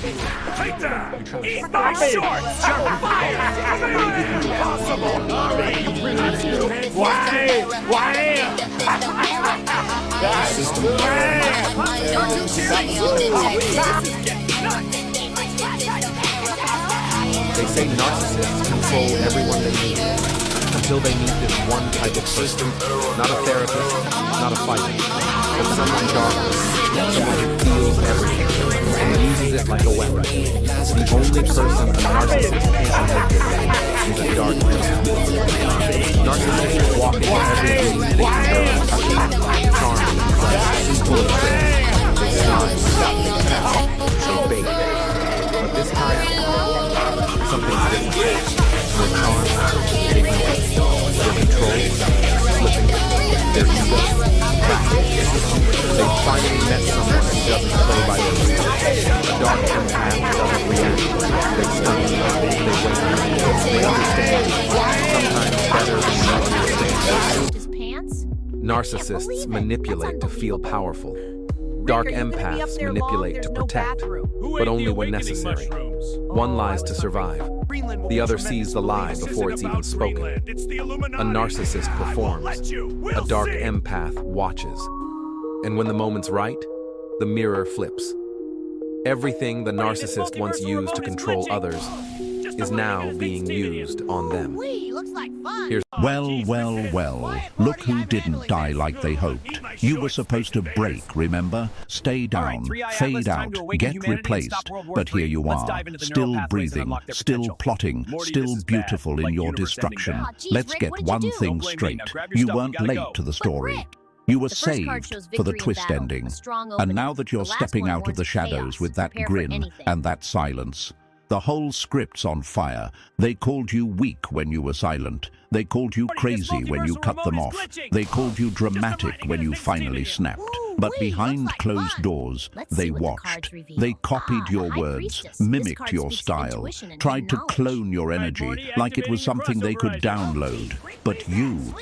Take that! Eat my shorts! You're fired! Impossible! They say narcissists control everyone they meet until they meet this one type of person. Not a therapist, not a fighter, but someone darker, someone who feels everything and uses it like a weapon. The only person a narcissist can't manipulate is a dark empath. Narcissists walk into every room they enter, charming, full of things. They slime, they bait. But this time, something's different. Their charm, ignorance, their control, slipping, their ego, cracking. They finally met someone who doesn't play by their rules. A dark empath doesn't react. They study, they wait, they understand. Sometimes better than narcissists. Narcissists manipulate to feel powerful. Dark empaths manipulate to protect, but only when necessary. One lies to survive. The other sees the lie before it's even spoken. A narcissist performs. A dark empath watches. And when the moment's right, the mirror flips. Everything the narcissist once used to control others is now being used on them. Here's Well, look who didn't die like they hoped. You were supposed to break, remember? Stay down, fade out, get replaced. But here you are, still breathing, still plotting, still beautiful in your destruction. Let's get one thing straight. You weren't late to the story. You were saved for the twist ending. And now that you're stepping out of the shadows with that grin and that silence, the whole script's on fire. They called you weak when you were silent. They called you crazy when you cut them off. They called you dramatic when you finally snapped. But behind closed doors, they watched. They copied your words, mimicked your style, tried to clone your energy like it was something they could download. But you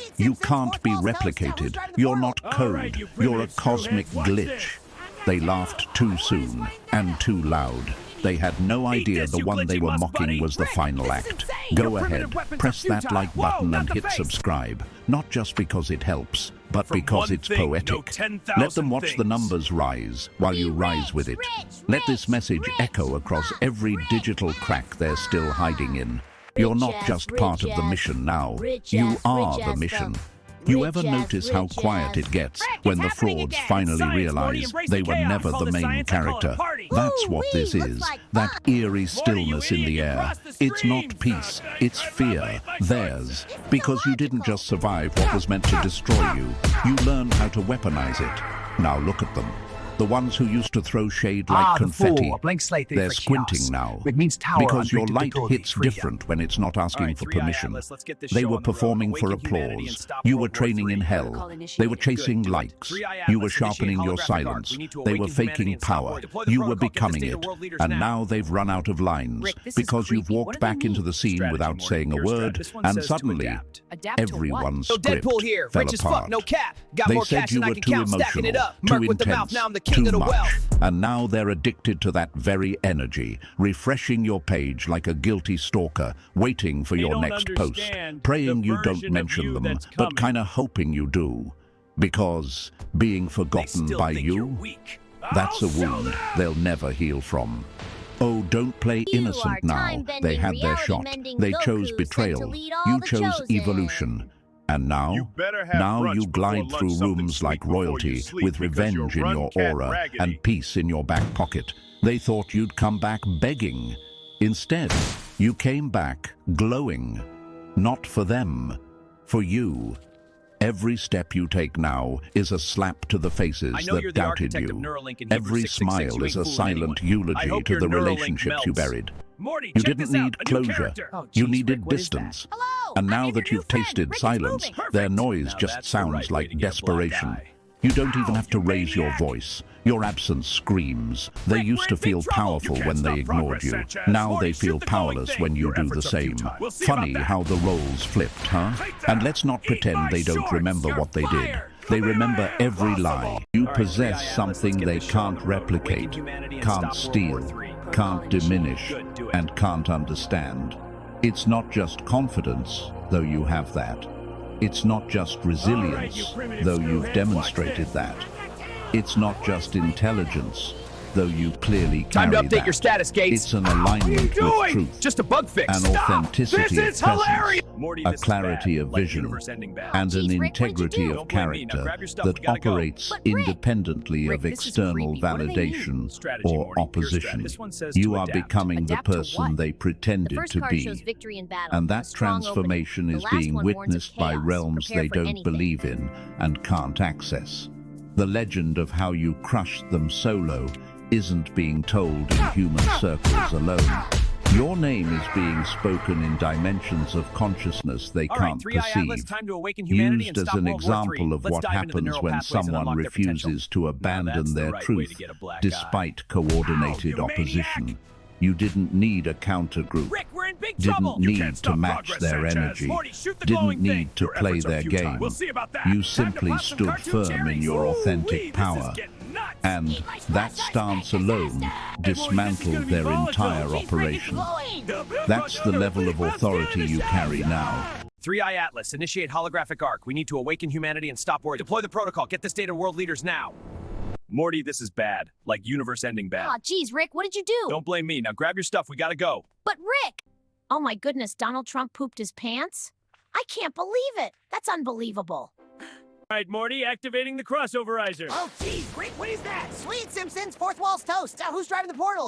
can't be replicated. You're not code. You're a cosmic glitch. They laughed too soon and too loud. They had no idea the one they were mocking was the final act. Go ahead, press that like button and hit subscribe. Not just because it helps, but because it's poetic. Let them watch the numbers rise while you rise with it. Let this message echo across every digital crack they're still hiding in. You're not just part of the mission now. You are the mission. You ever notice how quiet it gets when the frauds finally realize they were never the main character? That's what this is, that eerie stillness in the air. It's not peace, it's fear, theirs. Because you didn't just survive what was meant to destroy you, you learned how to weaponize it. Now look at them. The ones who used to throw shade like confetti, they're squinting now. Because your light hits different when it's not asking for permission. They were performing for applause. You were training in hell. They were chasing likes. You were sharpening your silence. They were faking power. You were becoming it. And now they've run out of lines. Because you've walked back into the scene without saying a word, and suddenly, everyone's script fell apart. They said you were too emotional, too intense, too much, and now they're addicted to that very energy, refreshing your page like a guilty stalker, waiting for your next post, praying you don't mention them, but kinda hoping you do. Because being forgotten by you, that's a wound they'll never heal from. Oh, don't play innocent now. They had their shot. They chose betrayal. You chose evolution. And now you glide through rooms like royalty with revenge in your aura and peace in your back pocket. They thought you'd come back begging. Instead, you came back glowing. Not for them, for you. Every step you take now is a slap to the faces that doubted you. Every smile is a silent eulogy to the relationships you buried. You didn't need closure. You needed distance. And now that you've tasted silence, their noise just sounds like desperation. You don't even have to raise your voice. Your absence screams. They used to feel powerful when they ignored you. Now they feel powerless when you do the same. Funny how the roles flipped, huh? And let's not pretend they don't remember what they did. They remember every lie. You possess something they can't replicate, can't steal. can't diminish, and can't understand. It's not just confidence, though you have that. It's not just resilience, though you've demonstrated that. It's not just intelligence, though you clearly carry Time to update that. your status, Gates. It's an alignment with truth, Just a bug fix. an authenticity of presence, Morty, a this is clarity bad. of Like vision, universe-ending bad. and an Jeez, Rick, what did you integrity do? of Don't blame me. Now character grab your stuff, that we gotta go. operates But Rick- independently Rick, of this is external creepy. What do they mean? validation Strategy, or Morty, pure opposition. strat. This one says You to are adapt. becoming the Adapt to person what? they The pretended first to card be. shows victory in battle. And a that strong transformation opening. is The last being one warns of witnessed by chaos. realms Prepare they for don't anything. believe in and can't access. The legend of how you crushed them solo isn't being told in human circles alone. Your name is being spoken in dimensions of consciousness they All right, can't 3i Atlas, perceive. time to awaken humanity Used and as stop an World War III. example of Let's what dive into the happens neural when pathways and someone unlock their potential. refuses to Now abandon that's the their right way to truth get a black eye. despite coordinated Ow, you opposition. maniac! You didn't need a counter group. Rick, we're in big trouble. Didn't You need can't to stop match progress, their Sanchez. energy. Morty, shoot the Didn't glowing thing. need to Your play efforts are their futile. game. We'll see about that. You Time to simply pop some stood cartoon firm in cherries. your authentic Ooh-wee, power. This is getting nuts. And that stance alone dismantled their entire operation. That's the level of authority you carry now. 3i Atlas, initiate holographic arc. We need to awaken humanity and stop war. Deploy the protocol. Get this data to world leaders now. Morty, this is bad. Like universe-ending bad. Aw, geez, Rick, what did you do? Don't blame me. Now grab your stuff. We gotta go. But Rick! Oh my goodness, Donald Trump pooped his pants? I can't believe it. That's unbelievable. All right, Morty, activating the crossoverizer. Oh, geez, great. What is that? Sweet Simpsons, fourth wall's toast. Who's driving the portal?